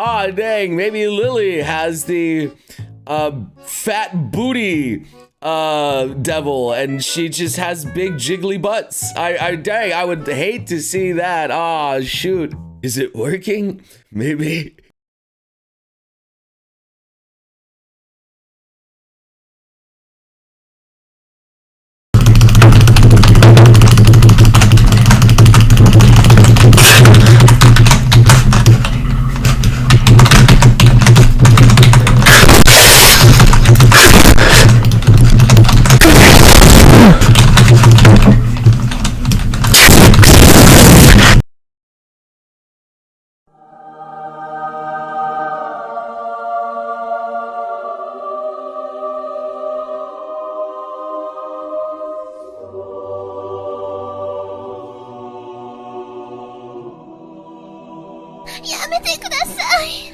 Ah, dang, maybe Lily has the fat booty devil, and she just has big jiggly butts. Dang, I would hate to see that. Ah, shoot. Is it working? Maybe. Ya やめてください。